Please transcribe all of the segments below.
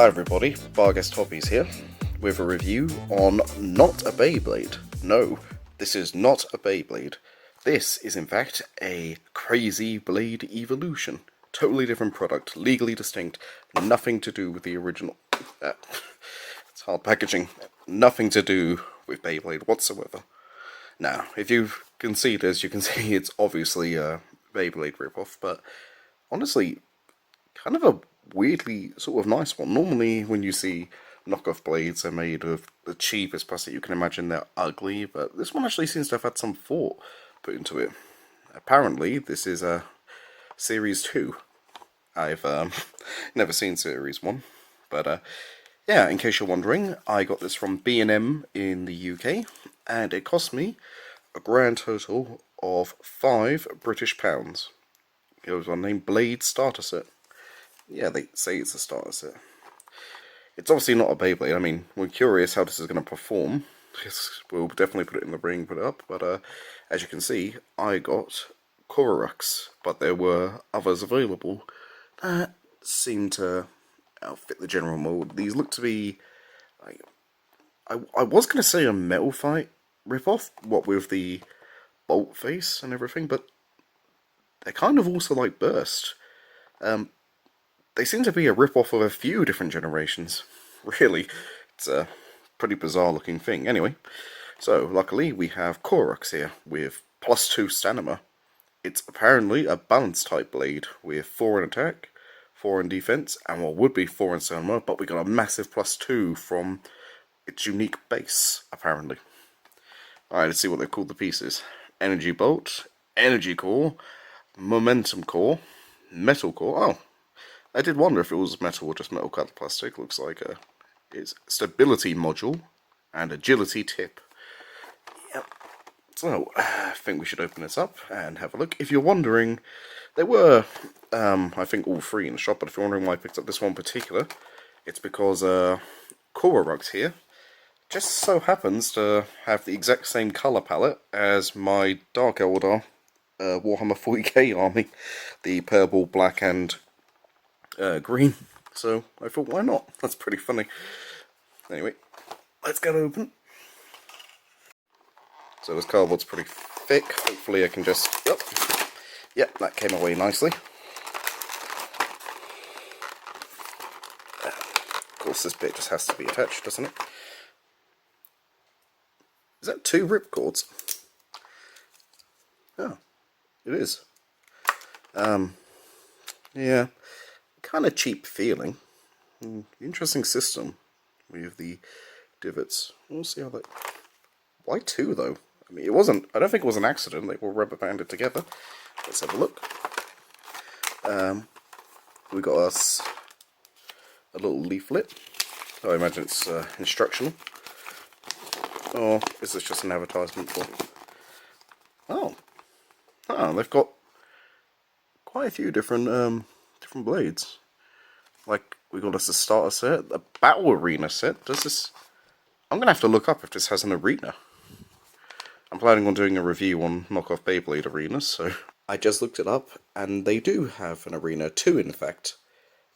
Hi everybody, Barguest Hobbies here, with a review on not a Beyblade. No, this is not a Beyblade. This is in fact a Crazy Blade Evolution. Totally different product, legally distinct, nothing to do with the original. It's hard packaging. Nothing to do with Beyblade whatsoever. Now, if you can see this, you can see it's obviously a Beyblade ripoff, but honestly, kind of a weirdly sort of nice one. Normally when you see knockoff blades, they're made of the cheapest plastic you can imagine, they're ugly, but this one actually seems to have had some thought put into it. Apparently this is a Series 2. I've never seen Series 1, but yeah, in case you're wondering, I got this from B&M in the UK, and it cost me a grand total of £5 British. It was one named Blade Starter Set. Yeah, they say it's a starter set. It's obviously not a Beyblade. I mean, we're curious how this is going to perform. We'll definitely put it in the ring, put it up. But as you can see, I got Kororux, but there were others available that seem to outfit the general mold. These look to be, like, I was going to say a Metal Fight ripoff, what with the bolt face and everything, but they're kind of also like Burst. They seem to be a rip-off of a few different generations. Really, it's a pretty bizarre looking thing. Anyway, so luckily we have Kororux here with +2 stamina. It's apparently a balance type blade with 4 in attack, 4 in defense, and what would be 4 in stamina, but we got a massive +2 from its unique base, apparently. Alright, let's see what they've called the pieces. Energy Bolt, Energy Core, Momentum Core, Metal Core. Oh, I did wonder if it was metal or just metal cut plastic. Looks like it's Stability Module and Agility Tip. Yep. So, I think we should open this up and have a look. If you're wondering, there were, I think, all 3 in the shop, but if you're wondering why I picked up this one in particular, it's because Kororux here just so happens to have the exact same colour palette as my Dark Eldar Warhammer 40k army. The purple, black, and green, so I thought, why not? That's pretty funny. Anyway, let's get open. So this cardboard's pretty thick. Hopefully I can just... Oh, yep, that came away nicely. Of course, this bit just has to be attached, doesn't it? Is that 2 ripcords? Oh, it is. Yeah. Kind of cheap feeling. Interesting system with the divots. We'll see how that... Why 2 though? I mean, it wasn't... I don't think it was an accident. They were rubber banded together. Let's have a look. We got us a little leaflet. I imagine it's instructional. Or is this just an advertisement for... Oh. Oh, they've got quite a few different different blades. Like, we got us a starter set, a battle arena set. Does this... I'm going to have to look up if this has an arena. I'm planning on doing a review on knockoff Beyblade arenas, so... I just looked it up, and they do have an arena, 2 in fact.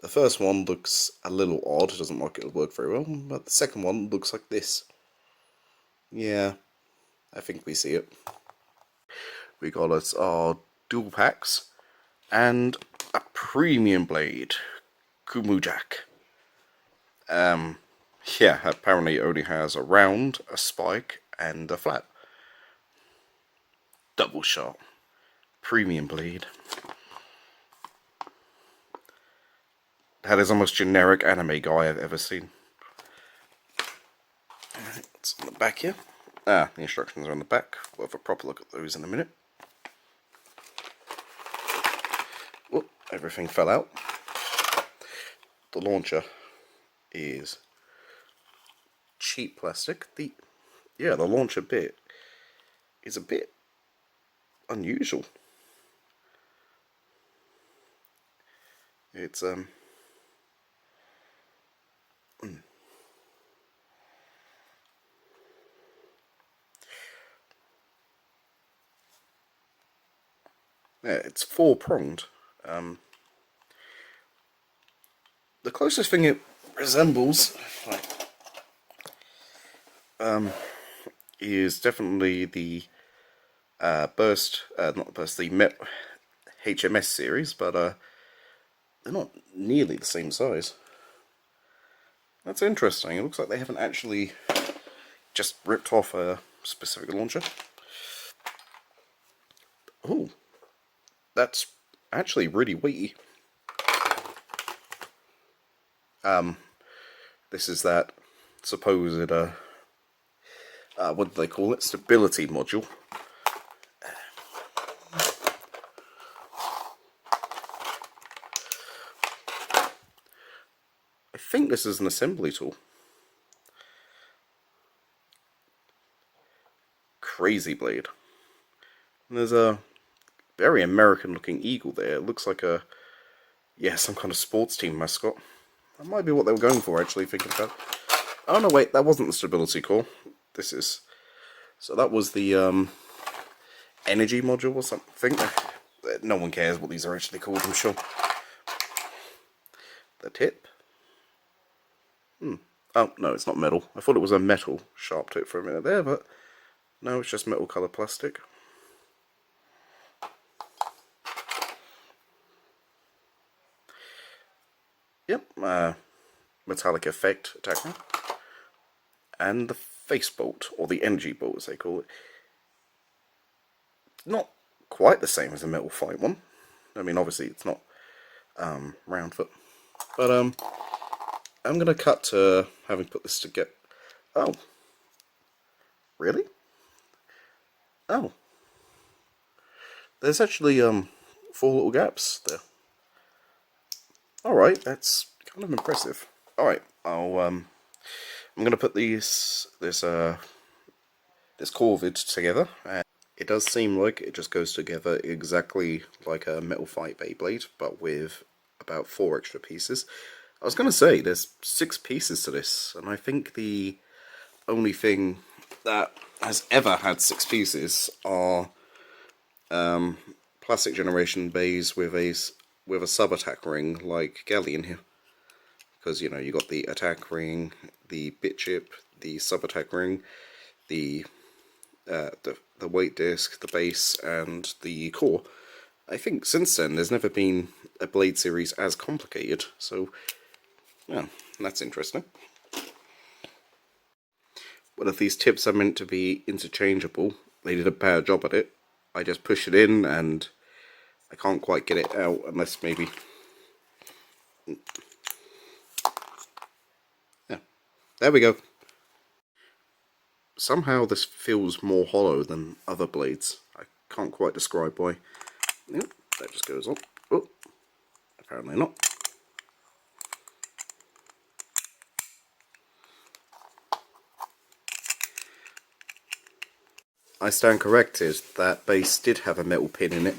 The first one looks a little odd, it doesn't look like it'll work very well, but the second one looks like this. Yeah, I think we see it. We got us our dual packs, and a premium blade, Kumujak. Yeah, apparently it only has a round, a spike, and a flat. Double shot. Premium blade. That is the most generic anime guy I've ever seen. Alright, what's on the back here? Ah, the instructions are on the back. We'll have a proper look at those in a minute. Whoop, everything fell out. The launcher is cheap plastic. The launcher bit is a bit unusual. It's yeah, it's 4-pronged. The closest thing it resembles, like, is definitely the not the Burst, the HMS series, but they're not nearly the same size. That's interesting. It looks like they haven't actually just ripped off a specific launcher. Oh, that's actually really weighty. This is that supposed, what do they call it? Stability module. I think this is an assembly tool. Crazy Blade. And there's a very American looking eagle there. It looks like a, yeah, some kind of sports team mascot. That might be what they were going for, actually, thinking about it. Oh no, wait, that wasn't the stability core. This is... So that was the energy module or something. No one cares what these are actually called, I'm sure. The tip. Oh, no, it's not metal. I thought it was a metal sharp tip for a minute there, but no, it's just metal coloured plastic. Yep, metallic effect attacker. And the face bolt, or the energy bolt as they call it. Not quite the same as a metal fight one. I mean, obviously it's not round foot. But I'm going to cut to having put this together. Oh. Really? Oh. There's actually 4 little gaps there. Alright, that's kind of impressive. Alright, I'm going to put this Corvid together, and it does seem like it just goes together exactly like a Metal Fight Beyblade, but with about 4 extra pieces. I was going to say, there's 6 pieces to this, and I think the only thing that has ever had 6 pieces are Plastic Generation bays with a sub-attack ring like Galleon here. Because, you know, you got the attack ring, the bit chip, the sub-attack ring, the weight disc, the base, and the core. I think since then there's never been a Blade series as complicated, so yeah, that's interesting. But if these tips are meant to be interchangeable, they did a bad job at it. I just push it in and I can't quite get it out unless maybe... Yeah, there we go. Somehow this feels more hollow than other blades. I can't quite describe why. Yep, that just goes on. Oh, apparently not. I stand corrected, that base did have a metal pin in it.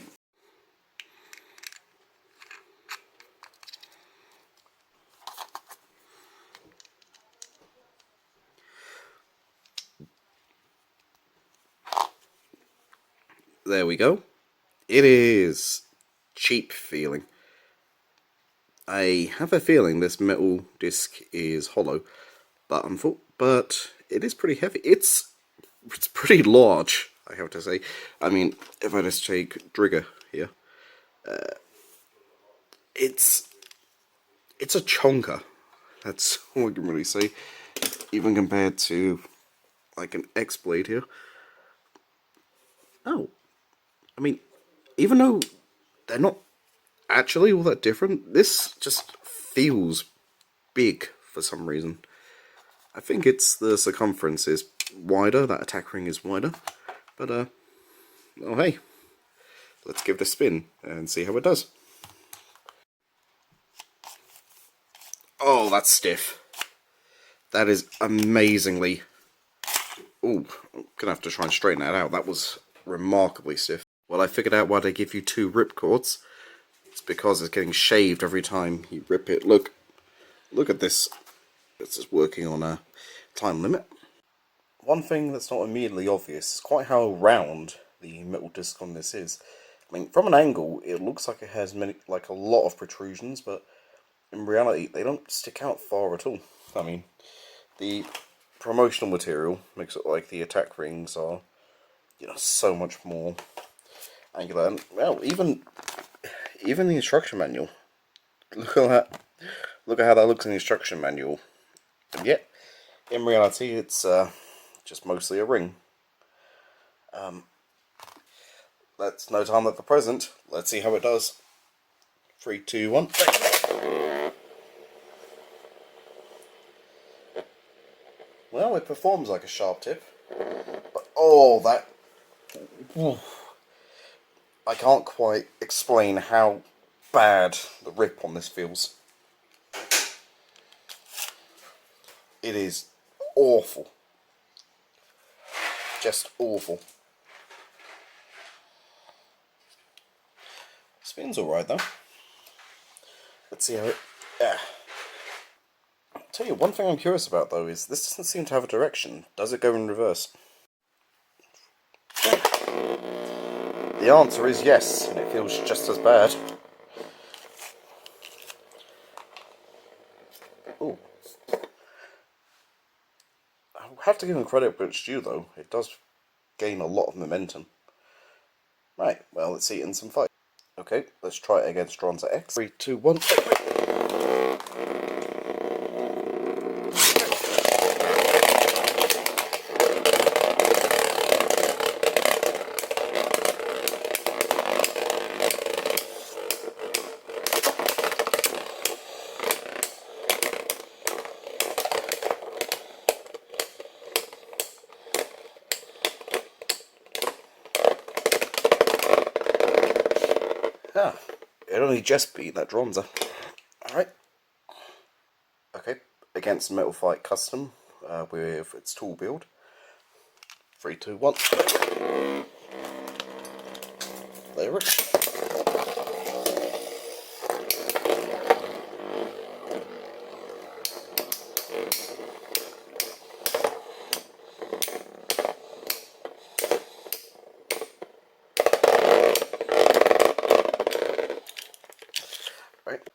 There we go. It is cheap feeling. I have a feeling this metal disc is hollow, but it is pretty heavy. It's pretty large, I have to say. I mean, if I just take Drigger here, it's a chonker. That's all I can really say. Even compared to like an X-Blade here. Oh, I mean, even though they're not actually all that different, this just feels big for some reason. I think it's the circumference is wider, that attack ring is wider, but well, hey, let's give it a spin and see how it does. Oh, that's stiff. That is amazingly... Ooh, I'm gonna have to try and straighten that out. That was remarkably stiff. Well, I figured out why they give you 2 rip cords. It's because it's getting shaved every time you rip it. Look at this. It's just working on a time limit. One thing that's not immediately obvious is quite how round the metal disc on this is. I mean, from an angle, it looks like it has a lot of protrusions, but in reality, they don't stick out far at all. I mean, the promotional material makes it like the attack rings are, so much more angular. And, well, even the instruction manual. Look at that. Look at how that looks in the instruction manual. And yet, in reality, it's just mostly a ring. Let's no time at the present. Let's see how it does. 3, 2, 1. Well, it performs like a sharp tip. But, oh, that... I can't quite explain how bad the rip on this feels. It is awful. Just awful. Spins alright though. Let's see how it... I'll tell you, one thing I'm curious about though is this doesn't seem to have a direction. Does it go in reverse? The answer is yes, and it feels just as bad. Ooh. I'll have to give him credit where it's due though. It does gain a lot of momentum. Right, well, let's see it in some fight. Okay, let's try it against Stronza X. 3, 2, 1. Ah, it only just beat that Dronza. Alright. Okay, against Metal Fight Custom with its tool build. 3, 2, 1. There it is.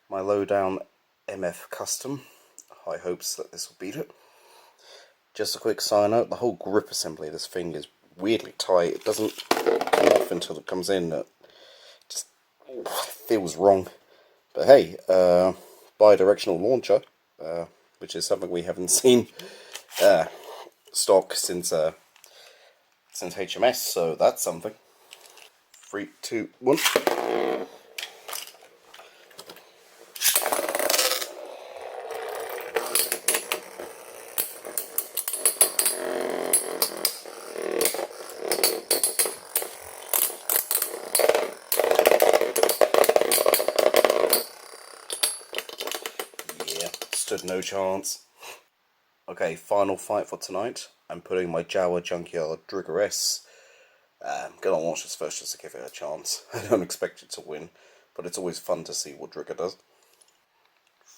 My low-down MF Custom. High hopes that this will beat it. Just a quick side note, the whole grip assembly of this thing is weirdly tight. It doesn't come off until it comes in. It just feels wrong. But hey, bi-directional launcher, which is something we haven't seen stock since HMS, so that's something. 3, 2, 1. Stood no chance. Okay, final fight for tonight. I'm putting my Jawa Junkyard Drigger S. I'm gonna launch this first just to give it a chance. I don't expect it to win, but it's always fun to see what Drigger does.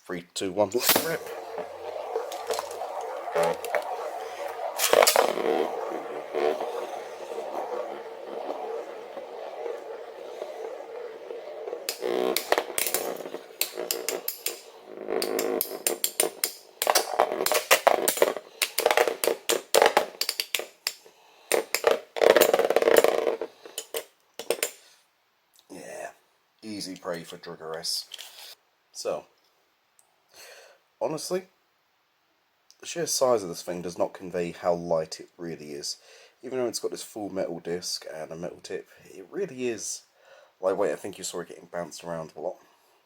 3, 2, 1, let's rip. Easy prey for Drigger S. So, honestly, the sheer size of this thing does not convey how light it really is. Even though it's got this full metal disc and a metal tip, it really is lightweight. I think you saw it getting bounced around a lot.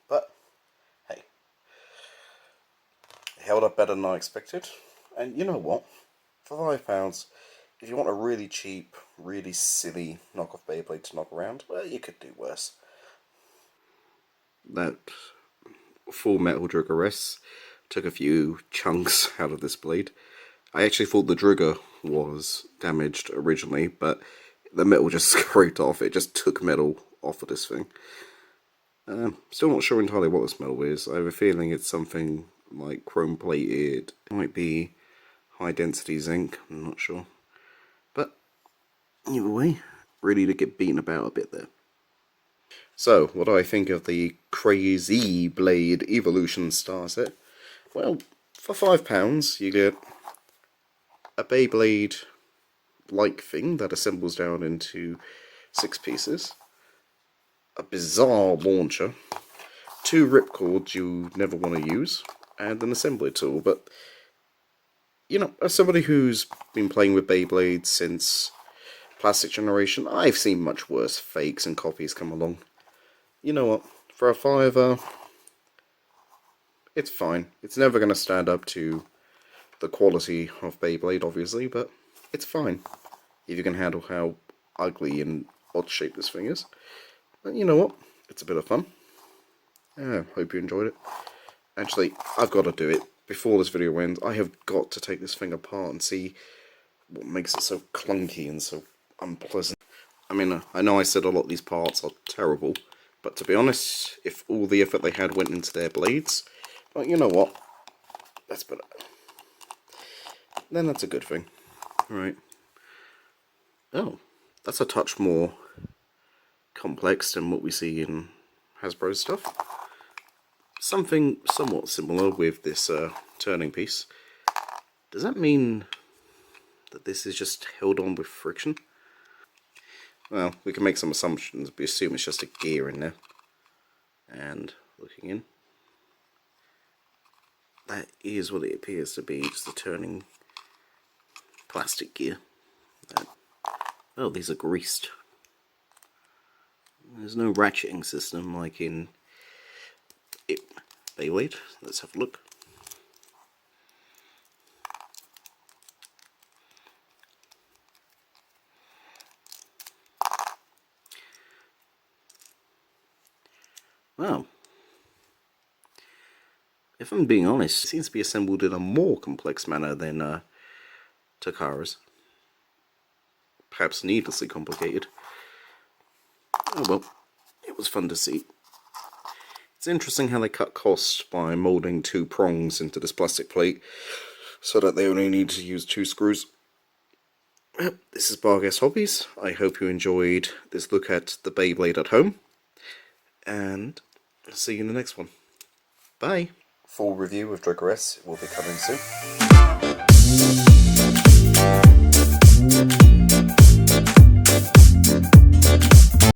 But, hey, it held up better than I expected. And you know what? For £5, if you want a really cheap, really silly knockoff Beyblade to knock around, well, you could do worse. That full metal Drigger S took a few chunks out of this blade. I actually thought the Drigger was damaged originally, but the metal just scraped off. It just took metal off of this thing. Still not sure entirely what this metal is. I have a feeling it's something like chrome plated. It might be high density zinc, I'm not sure. But either way, really did get beaten about a bit there. So, what do I think of the Crazy Blade Evolution Star Set? Well, for £5 you get a Beyblade-like thing that assembles down into 6 pieces, a bizarre launcher, 2 ripcords you never want to use, and an assembly tool. But, you know, as somebody who's been playing with Beyblade since Plastic Generation, I've seen much worse fakes and copies come along. You know what, for a £5, it's fine. It's never going to stand up to the quality of Beyblade, obviously, but it's fine. If you can handle how ugly and odd shaped this thing is. And you know what, it's a bit of fun. Yeah, hope you enjoyed it. Actually, I've got to do it. Before this video ends, I have got to take this thing apart and see what makes it so clunky and so unpleasant. I mean, I know I said a lot of these parts are terrible, but to be honest, if all the effort they had went into their blades, well, you know what? That's better. Then that's a good thing. Right. Oh, that's a touch more complex than what we see in Hasbro's stuff. Something somewhat similar with this turning piece. Does that mean that this is just held on with friction? Well, we can make some assumptions, but assume it's just a gear in there. And looking in, that is what it appears to be, just a turning plastic gear. Oh, these are greased. There's no ratcheting system like in Beyblade. Let's have a look. Wow. If I'm being honest, it seems to be assembled in a more complex manner than Takara's. Perhaps needlessly complicated. Oh well, it was fun to see. It's interesting how they cut costs by moulding 2 prongs into this plastic plate so that they only need to use 2 screws. Well, this is Barguest Hobbies. I hope you enjoyed this look at the Beyblade at home. And I'll see you in the next one. Bye! Full review of Dragoress will be coming soon.